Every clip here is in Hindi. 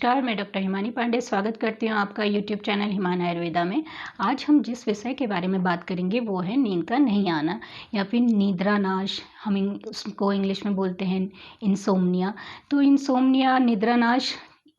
नमस्कार, मैं डॉक्टर हिमानी पांडे स्वागत करती हूँ आपका यूट्यूब चैनल हिमान आयुर्वेदा में। आज हम जिस विषय के बारे में बात करेंगे वो है नींद का नहीं आना या फिर निद्रा नाश। हम उसको इंग्लिश में बोलते हैं इंसोम्निया। तो इंसोम्निया, निद्रा नाश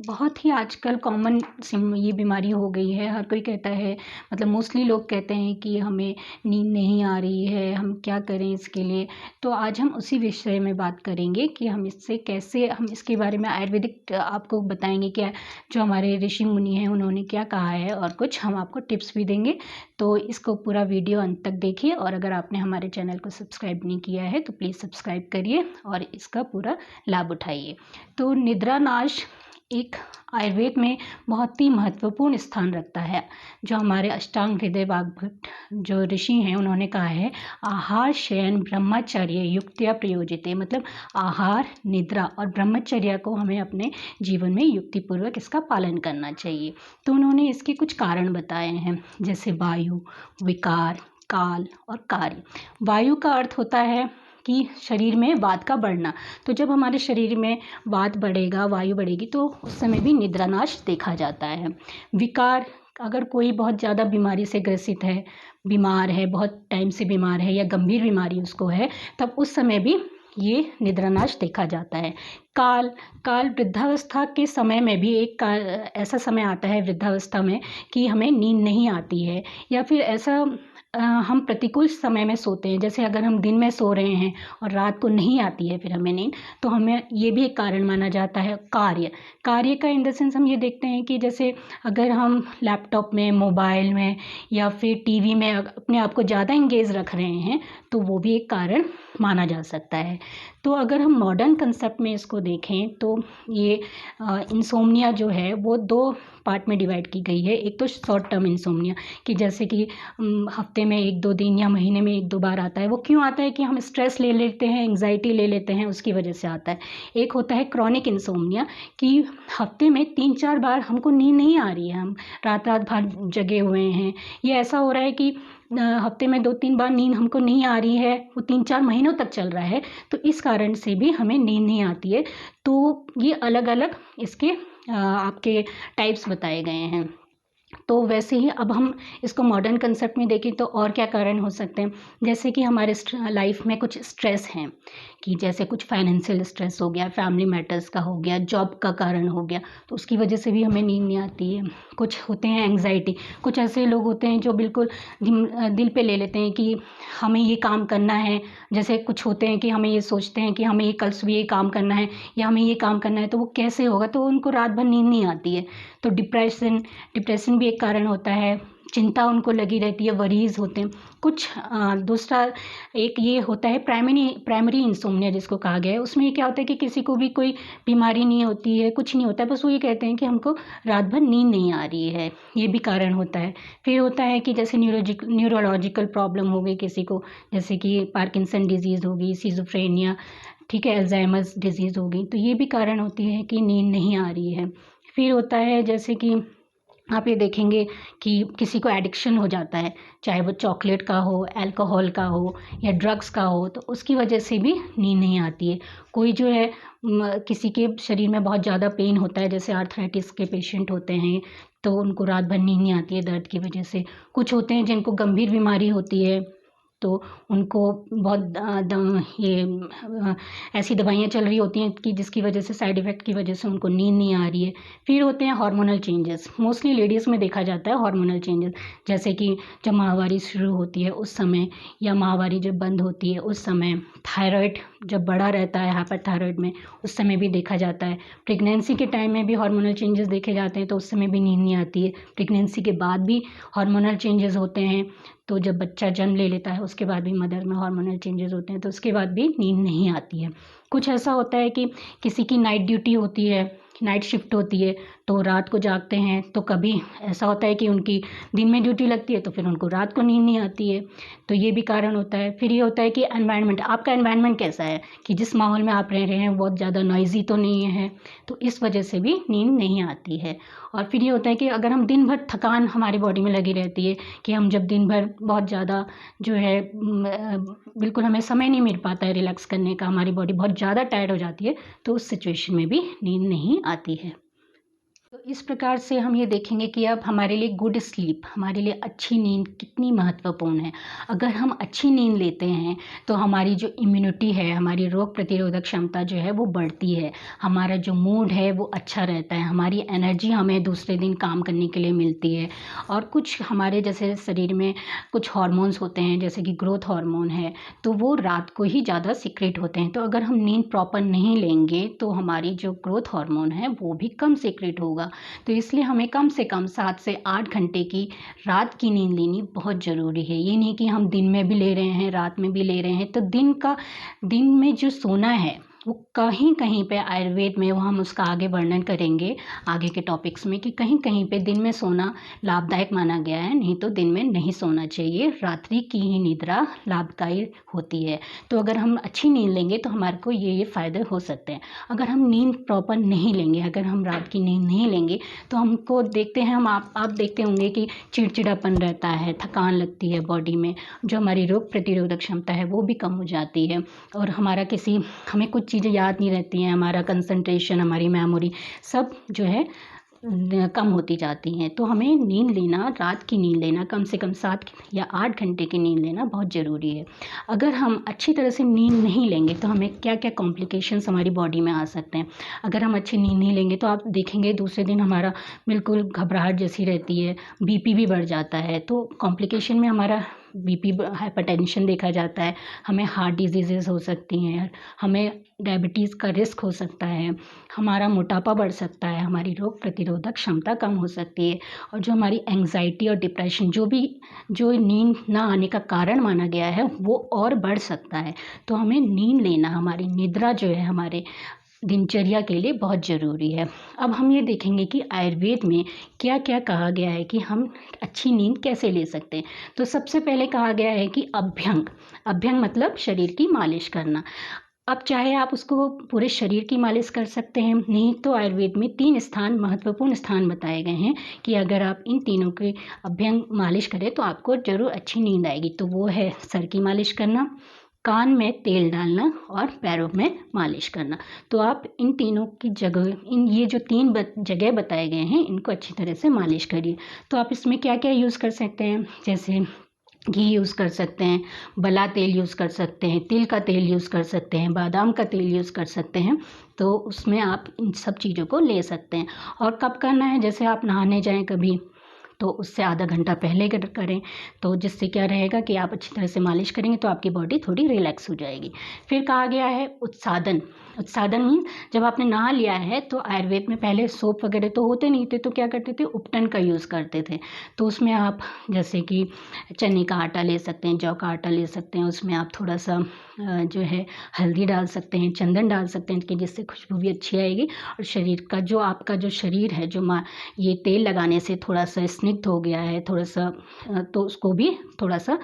बहुत ही आजकल कॉमन सिम ये बीमारी हो गई है। हर कोई कहता है, मतलब मोस्टली लोग कहते हैं कि हमें नींद नहीं आ रही है, हम क्या करें इसके लिए। तो आज हम उसी विषय में बात करेंगे कि हम इससे कैसे, हम इसके बारे में आयुर्वेदिक आपको बताएंगे क्या जो हमारे ऋषि मुनि हैं उन्होंने क्या कहा है, और कुछ हम आपको टिप्स भी देंगे। तो इसको पूरा वीडियो अंत तक देखिए, और अगर आपने हमारे चैनल को सब्सक्राइब नहीं किया है तो प्लीज़ सब्सक्राइब करिए और इसका पूरा लाभ उठाइए। तो निद्रा नाश एक आयुर्वेद में बहुत ही महत्वपूर्ण स्थान रखता है। जो हमारे अष्टांग हृदय वाग्भट जो ऋषि हैं उन्होंने कहा है, आहार शयन ब्रह्मचर्य युक्त्या प्रयोजिते, मतलब आहार, निद्रा और ब्रह्मचर्य को हमें अपने जीवन में युक्तिपूर्वक इसका पालन करना चाहिए। तो उन्होंने इसके कुछ कारण बताए हैं, जैसे वायु, विकार, काल और कार्य। वायु का अर्थ होता है कि शरीर में वात का बढ़ना। तो जब हमारे शरीर में वात बढ़ेगा, वायु बढ़ेगी, तो उस समय भी निद्रा नाश देखा जाता है। विकार, अगर कोई बहुत ज़्यादा बीमारी से ग्रसित है, बीमार है, बहुत टाइम से बीमार है या गंभीर बीमारी उसको है, तब उस समय भी ये निद्रा नाश देखा जाता है। काल, काल वृद्धावस्था के समय में भी एक ऐसा समय आता है वृद्धावस्था में कि हमें नींद नहीं आती है, या फिर ऐसा हम प्रतिकूल समय में सोते हैं। जैसे अगर हम दिन में सो रहे हैं और रात को नहीं आती है फिर हमें नींद, तो हमें ये भी एक कारण माना जाता है। कार्य, कार्य का इन द सेंस हम ये देखते हैं कि जैसे अगर हम लैपटॉप में, मोबाइल में या फिर टीवी में अपने आप को ज़्यादा इंगेज रख रहे हैं, तो वो भी एक कारण माना जा सकता है। तो अगर हम मॉडर्न कंसेप्ट में इसको देखें तो ये इंसोम्निया जो है वो दो पार्ट में डिवाइड की गई है। एक तो शॉर्ट टर्म इंसोम्निया, कि जैसे कि हफ्ते में 1-2 दिन या महीने में 1-2 बार आता है। वो क्यों आता है कि हम स्ट्रेस ले लेते हैं, एंग्जाइटी ले लेते हैं, उसकी वजह से आता है। एक होता है क्रॉनिक इंसोम्निया, कि हफ्ते में 3-4 बार हमको नींद नहीं आ रही है, हम रात रात भर जगे हुए हैं। ये ऐसा हो रहा है कि हफ्ते में 2-3 बार नींद हमको नहीं आ रही है, वो 3-4 महीनों तक चल रहा है, तो इस कारण से भी हमें नींद नहीं आती है। तो ये अलग अलग इसके आपके टाइप्स बताए गए हैं। तो वैसे ही अब हम इसको मॉडर्न कंसेप्ट में देखें तो और क्या कारण हो सकते हैं, जैसे कि हमारे लाइफ में कुछ स्ट्रेस हैं, कि जैसे कुछ फाइनेंशियल स्ट्रेस हो गया, फैमिली मैटर्स का हो गया, जॉब का कारण हो गया, तो उसकी वजह से भी हमें नींद नहीं आती है। कुछ होते हैं एंग्जाइटी, कुछ ऐसे लोग होते हैं जो बिल्कुल दिल पे ले लेते हैं कि हमें ये काम करना है। जैसे कुछ होते हैं कि हमें ये सोचते हैं कि हमें ये कल सुबह ये काम करना है या हमें ये काम करना है, तो वो कैसे होगा, तो उनको रात भर नींद नहीं आती है। तो डिप्रेशन, डिप्रेशन भी एक कारण होता है। चिंता उनको लगी रहती है, वरीज होते हैं कुछ। दूसरा एक ये होता है प्राइमरी इंसोम्निया जिसको कहा गया है। उसमें ये क्या होता है कि किसी को भी कोई बीमारी नहीं होती है, कुछ नहीं होता है, बस वो ये कहते हैं कि हमको रात भर नींद नहीं आ रही है, ये भी कारण होता है। फिर होता है कि जैसे न्यूरोलॉजिकल प्रॉब्लम हो गई किसी को, जैसे कि पार्किंसन डिजीज़ होगी, सिजोफ्रेनिया, ठीक है, अल्जाइमर्स डिजीज़ हो गई, तो ये भी कारण होती है कि नींद नहीं आ रही है। फिर होता है जैसे कि आप ये देखेंगे कि किसी को एडिक्शन हो जाता है, चाहे वो चॉकलेट का हो, अल्कोहल का हो या ड्रग्स का हो, तो उसकी वजह से भी नींद नहीं आती है। कोई जो है किसी के शरीर में बहुत ज़्यादा पेन होता है, जैसे आर्थराइटिस के पेशेंट होते हैं, तो उनको रात भर नींद नहीं आती है दर्द की वजह से। कुछ होते हैं जिनको गंभीर बीमारी होती है, तो उनको बहुत ऐसी दवाइयाँ चल रही होती हैं कि जिसकी वजह से, साइड इफ़ेक्ट की वजह से उनको नींद नहीं आ रही है। फिर होते हैं हार्मोनल चेंजेस, मोस्टली लेडीज़ में देखा जाता है हार्मोनल चेंजेस, जैसे कि जब माहवारी शुरू होती है उस समय, या माहवारी जब बंद होती है उस समय, थायराइड जब बढ़ा रहता है हाइपरथायराइड में, उस समय भी देखा जाता है। प्रेगनेंसी के टाइम में भी हार्मोनल चेंजेस देखे जाते हैं, तो उस समय भी नींद नहीं आती है। प्रेगनेंसी के बाद भी हार्मोनल चेंजेस होते हैं, तो जब बच्चा जन्म ले लेता है उसके बाद भी मदर में हार्मोनल चेंजेस होते हैं, तो उसके बाद भी नींद नहीं आती है। कुछ ऐसा होता है कि किसी की नाइट ड्यूटी होती है, नाइट शिफ्ट होती है, तो रात को जागते हैं, तो कभी ऐसा होता है कि उनकी दिन में ड्यूटी लगती है तो फिर उनको रात को नींद नहीं आती है, तो ये भी कारण होता है। फिर ये होता है कि एनवायरनमेंट, आपका एनवायरनमेंट कैसा है, कि जिस माहौल में आप रह रहे हैं बहुत ज़्यादा नॉइज़ी तो नहीं है, तो इस वजह से भी नींद नहीं आती है। और फिर ये होता है कि अगर हम दिन भर, थकान हमारी बॉडी में लगी रहती है, कि हम जब दिन भर बहुत ज़्यादा जो है बिल्कुल हमें समय नहीं मिल पाता है रिलैक्स करने का, हमारी बॉडी बहुत ज़्यादा टायर्ड हो जाती है, तो उस सिचुएशन में भी नींद नहीं आती है। तो इस प्रकार से हम ये देखेंगे कि अब हमारे लिए गुड स्लीप, हमारे लिए अच्छी नींद कितनी महत्वपूर्ण है। अगर हम अच्छी नींद लेते हैं तो हमारी जो इम्यूनिटी है, हमारी रोग प्रतिरोधक क्षमता जो है वो बढ़ती है। हमारा जो मूड है वो अच्छा रहता है, हमारी एनर्जी हमें दूसरे दिन काम करने के लिए मिलती है। और कुछ हमारे जैसे शरीर में कुछ हार्मोन्स होते हैं जैसे कि ग्रोथ हार्मोन है, तो वो रात को ही ज़्यादा सीक्रेट होते हैं। तो अगर हम नींद प्रॉपर नहीं लेंगे तो हमारी जो ग्रोथ हार्मोन है वो भी कम सीक्रेट होगा। तो इसलिए हमें कम से कम 7 से 8 घंटे की रात की नींद लेनी बहुत ज़रूरी है। ये नहीं कि हम दिन में भी ले रहे हैं, रात में भी ले रहे हैं। तो दिन में जो सोना है वो कहीं कहीं पे आयुर्वेद में, वो हम उसका आगे वर्णन करेंगे आगे के टॉपिक्स में, कि कहीं कहीं पे दिन में सोना लाभदायक माना गया है, नहीं तो दिन में नहीं सोना चाहिए। रात्रि की ही निद्रा लाभदायी होती है। तो अगर हम अच्छी नींद लेंगे तो हमारे को ये फ़ायदे हो सकते हैं। अगर हम नींद प्रॉपर नहीं लेंगे, अगर हम रात की नींद नहीं लेंगे तो हमको देखते हैं, हम आप देखते होंगे कि चिड़चिड़ापन रहता है, थकान लगती है बॉडी में, जो हमारी रोग प्रतिरोधक क्षमता है वो भी कम हो जाती है। और हमें कुछ चीज़ें याद नहीं रहती हैं, हमारा कंसंट्रेशन, हमारी मेमोरी सब जो है कम होती जाती हैं। तो हमें नींद लेना, रात की नींद लेना, कम से कम 7 या 8 घंटे की नींद लेना बहुत ज़रूरी है। अगर हम अच्छी तरह से नींद नहीं लेंगे तो हमें क्या-क्या कॉम्प्लिकेशंस हमारी बॉडी में आ सकते हैं। अगर हम अच्छी नींद नहीं लेंगे तो आप देखेंगे दूसरे दिन हमारा बिल्कुल घबराहट जैसी रहती है, बीपी भी बढ़ जाता है। तो कॉम्प्लिकेशन में हमारा बीपी, हाइपरटेंशन देखा जाता है, हमें हार्ट डिजीज़ेज़ हो सकती हैं, हमें डायबिटीज़ का रिस्क हो सकता है, हमारा मोटापा बढ़ सकता है, हमारी रोग प्रतिरोधक क्षमता कम हो सकती है। और जो हमारी एंग्ज़ायटी और डिप्रेशन जो नींद ना आने का कारण माना गया है वो और बढ़ सकता है। तो हमें नींद लेना, हमारी निद्रा जो है हमारे दिनचर्या के लिए बहुत ज़रूरी है। अब हम ये देखेंगे कि आयुर्वेद में क्या-क्या कहा गया है कि हम अच्छी नींद कैसे ले सकते हैं। तो सबसे पहले कहा गया है कि अभ्यंग, अभ्यंग मतलब शरीर की मालिश करना। अब चाहे आप उसको पूरे शरीर की मालिश कर सकते हैं, नहीं तो आयुर्वेद में 3 स्थान, महत्वपूर्ण स्थान बताए गए हैं कि अगर आप इन तीनों की अभ्यंग मालिश करें तो आपको ज़रूर अच्छी नींद आएगी। तो वो है सर की मालिश करना, कान में तेल डालना और पैरों में मालिश करना। तो आप इन तीनों की जगह, इन ये जो 3 जगह बताए गए हैं इनको अच्छी तरह से मालिश करिए। तो आप इसमें क्या-क्या यूज़ कर सकते हैं, जैसे घी यूज़ कर सकते हैं, बला तेल यूज़ कर सकते हैं, तिल का तेल यूज़ कर सकते हैं, बादाम का तेल यूज़ कर सकते हैं। तो उसमें आप इन सब चीज़ों को ले सकते हैं। और कब करना है, जैसे आप नहाने जाएँ कभी तो उससे आधा घंटा पहले करें, तो जिससे क्या रहेगा कि आप अच्छी तरह से मालिश करेंगे तो आपकी बॉडी थोड़ी रिलैक्स हो जाएगी। फिर कहा गया है उत्सादन। उत्सादन मीन्स जब आपने नहा लिया है तो आयुर्वेद में पहले सोप वगैरह तो होते नहीं थे, तो क्या करते थे, उपटन का यूज़ करते थे। तो उसमें आप जैसे कि चने का आटा ले सकते हैं, जौ का आटा ले सकते हैं, उसमें आप थोड़ा-सा जो है हल्दी डाल सकते हैं, चंदन डाल सकते हैं कि जिससे खुशबू भी अच्छी आएगी। और शरीर का जो, आपका जो शरीर है, ये तेल लगाने से थोड़ा-सा स्निग्ध हो गया है, थोड़ा-सा तो उसको भी थोड़ा-सा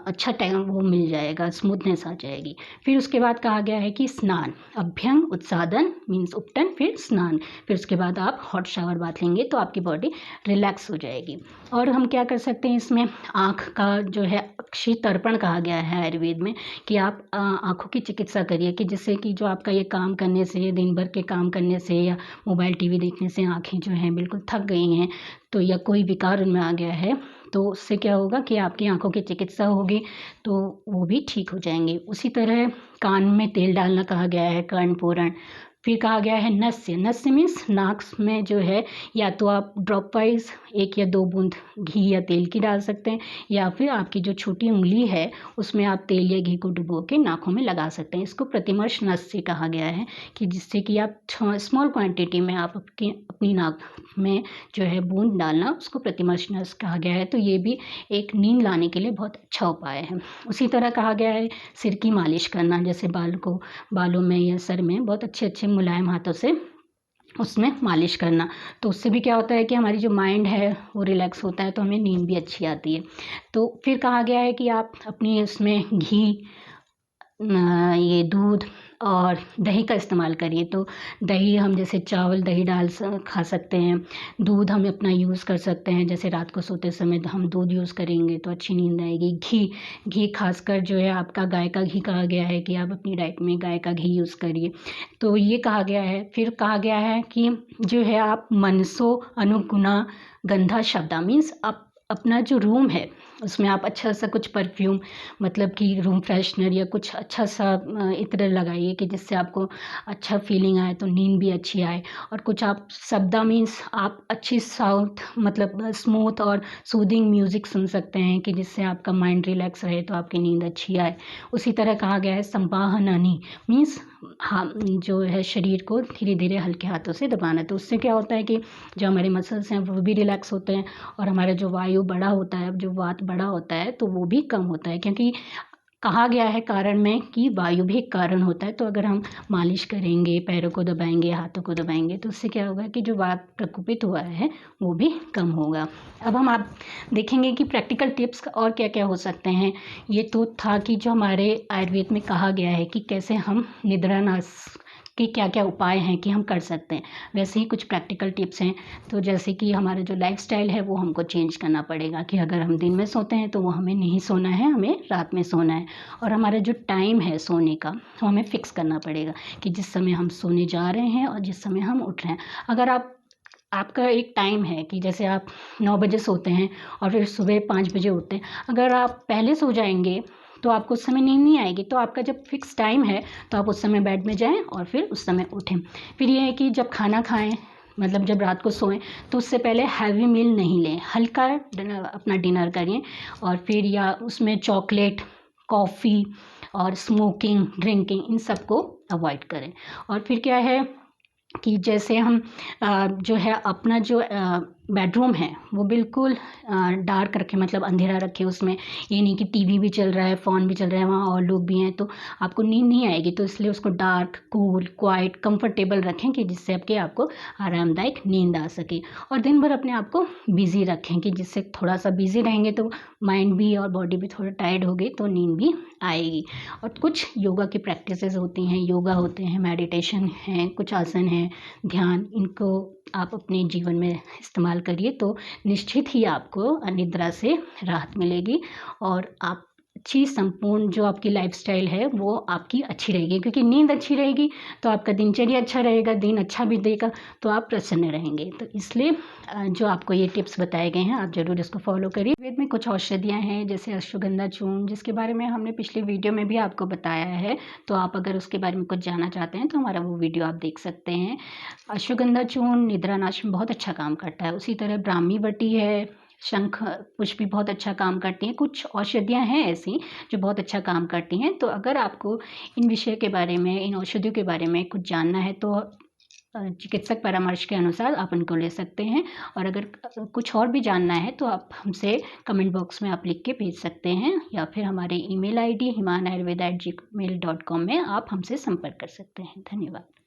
अच्छा टाइम वो मिल जाएगा, स्मूथनेस आ जाएगी। फिर उसके बाद कहा गया है कि स्नान, अभ्यंग, उत्सादन मीन्स उपटन, फिर स्नान। फिर उसके बाद आप हॉट शावर बाथ लेंगे तो आपकी बॉडी रिलैक्स हो जाएगी। और हम क्या कर सकते हैं इसमें, आँख का जो है अक्षि तर्पण कहा गया है आयुर्वेद में कि आप आँखों की चिकित्सा करिए, कि जिससे कि जो आपका ये काम करने से, दिन भर के काम करने से या मोबाइल टीवी देखने से आँखें जो हैं बिल्कुल थक गई हैं, तो या कोई विकार उनमें आ गया है, तो उससे क्या होगा कि आपकी आँखों की चिकित्सा होगी तो वो भी ठीक हो जाएँगे। उसी तरह कान में तेल डालना कहा गया है, कर्णपूरण। फिर कहा गया है नस्य, नस्य मीन्स नाक में जो है, या तो आप ड्रॉप वाइज़ 1 या 2 बूँद घी या तेल की डाल सकते हैं, या फिर आपकी जो छोटी उँगली है उसमें आप तेल या घी को डुबो के नाकों में लगा सकते हैं। इसको प्रतिमर्श नस्य कहा गया है, कि जिससे कि आप स्मॉल क्वांटिटी में आप अपनी नाक में जो है बूँद डालना, उसको प्रतिमर्श नस्य कहा गया है। तो ये भी एक नींद लाने के लिए बहुत अच्छा उपाय है। उसी तरह कहा गया है सिर की मालिश करना, जैसे बालों में या सर में बहुत अच्छे-अच्छे मुलायम हाथों से उसमें मालिश करना। तो उससे भी क्या होता है कि हमारी जो माइंड है वो रिलैक्स होता है, तो हमें नींद भी अच्छी आती है। तो फिर कहा गया है कि आप अपनी उसमें घी ये दूध और दही का इस्तेमाल करिए। तो दही हम जैसे चावल दही डाल खा सकते हैं। दूध हम अपना यूज़ कर सकते हैं, जैसे रात को सोते समय हम दूध यूज़ करेंगे तो अच्छी नींद आएगी। घी खासकर जो है आपका गाय का घी कहा गया है कि आप अपनी डाइट में गाय का घी यूज़ करिए। तो ये कहा गया है। फिर कहा गया है कि जो है आप मनसो अनुगुणा गंधा शब्दा मीन्स आप अपना जो रूम है उसमें आप अच्छा सा कुछ परफ्यूम, मतलब कि रूम फ्रेशनर या कुछ अच्छा सा इत्र लगाइए कि जिससे आपको अच्छा फीलिंग आए, तो नींद भी अच्छी आए। और कुछ आप शब्दा मीन्स आप अच्छी साउथ मतलब स्मूथ और सूदिंग म्यूज़िक सुन सकते हैं कि जिससे आपका माइंड रिलैक्स रहे तो आपकी नींद अच्छी आए। उसी तरह कहा गया है संवाहनानी मीन्स हाँ, जो है शरीर को धीरे धीरे हल्के हाथों से दबाना। तो उससे क्या होता है कि जो हमारे मसल्स हैं वो भी रिलैक्स होते हैं और हमारा जो वायु बड़ा होता है, जो वात बड़ा होता है, तो वो भी कम होता है। क्योंकि कहा गया है कारण में कि वायु भी एक कारण होता है। तो अगर हम मालिश करेंगे, पैरों को दबाएंगे, हाथों को दबाएंगे, तो उससे क्या होगा कि जो वात प्रकोपित हुआ है वो भी कम होगा। अब हम आप देखेंगे कि प्रैक्टिकल टिप्स और क्या क्या हो सकते हैं। ये तो था कि जो हमारे आयुर्वेद में कहा गया है कि कैसे हम निद्रानाश के क्या क्या उपाय हैं कि हम कर सकते हैं। वैसे ही कुछ प्रैक्टिकल टिप्स हैं। तो जैसे कि हमारा जो लाइफस्टाइल है वो हमको चेंज करना पड़ेगा कि अगर हम दिन में सोते हैं तो वो हमें नहीं सोना है, हमें रात में सोना है। और हमारा जो टाइम है सोने का वो हमें फिक्स करना पड़ेगा कि जिस समय हम सोने जा रहे हैं और जिस समय हम उठ रहे हैं। अगर आपका एक टाइम है कि जैसे आप 9 बजे सोते हैं और फिर सुबह 5 बजे उठते हैं, अगर आप पहले सो जाएंगे तो आपको उस समय नींद नहीं आएगी। तो आपका जब फिक्स टाइम है तो आप उस समय बेड में जाएं और फिर उस समय उठें। फिर ये है कि जब खाना खाएं, मतलब जब रात को सोएं, तो उससे पहले हैवी मील नहीं लें, हल्का अपना डिनर करिए। और फिर या उसमें चॉकलेट, कॉफ़ी और स्मोकिंग, ड्रिंकिंग, इन सब को अवॉइड करें। और फिर क्या है कि जैसे हम जो है अपना जो बेडरूम है वो बिल्कुल डार्क रखें, मतलब अंधेरा रखें। उसमें ये नहीं कि टीवी भी चल रहा है, फ़ोन भी चल रहा है, वहाँ और लोग भी हैं तो आपको नींद नहीं आएगी। तो इसलिए उसको डार्क, कूल, क्वाइट, कंफर्टेबल रखें कि जिससे आपको आरामदायक नींद आ सके। और दिन भर अपने आप को बिज़ी रखें कि जिससे थोड़ा सा बिज़ी रहेंगे तो माइंड भी और बॉडी भी थोड़ा टायर्ड होगी तो नींद भी आएगी। और कुछ योगा की प्रैक्टिसेस होती हैं, योगा होते हैं, मेडिटेशन हैं, कुछ आसन हैं, ध्यान, इनको आप अपने जीवन में इस्तेमाल करिए तो निश्चित ही आपको अनिद्रा से राहत मिलेगी और आप अच्छी संपूर्ण जो आपकी लाइफस्टाइल है वो आपकी अच्छी रहेगी। क्योंकि नींद अच्छी रहेगी तो आपका दिनचर्या अच्छा रहेगा, दिन अच्छा बीतेगा तो आप प्रसन्न रहेंगे। तो इसलिए जो आपको ये टिप्स बताए गए हैं आप ज़रूर इसको फॉलो करिए। वेद में कुछ औषधियाँ हैं जैसे अश्वगंधा चूर्ण, जिसके बारे में हमने पिछली वीडियो में भी आपको बताया है। तो आप अगर उसके बारे में कुछ जानना चाहते हैं तो हमारा वो वीडियो आप देख सकते हैं। अश्वगंधा चूर्ण निद्रानाश में बहुत अच्छा काम करता है। उसी तरह ब्राह्मी बटी है, शंख पुष्प भी बहुत अच्छा काम करती हैं। कुछ औषधियाँ हैं ऐसी जो बहुत अच्छा काम करती हैं। तो अगर आपको इन विषय के बारे में, इन औषधियों के बारे में कुछ जानना है तो चिकित्सक परामर्श के अनुसार आप उनको ले सकते हैं। और अगर कुछ और भी जानना है तो आप हमसे कमेंट बॉक्स में आप लिख के भेज सकते हैं या फिर हमारे email ID himanayurveda@gmail.com में आप हमसे संपर्क कर सकते हैं। धन्यवाद।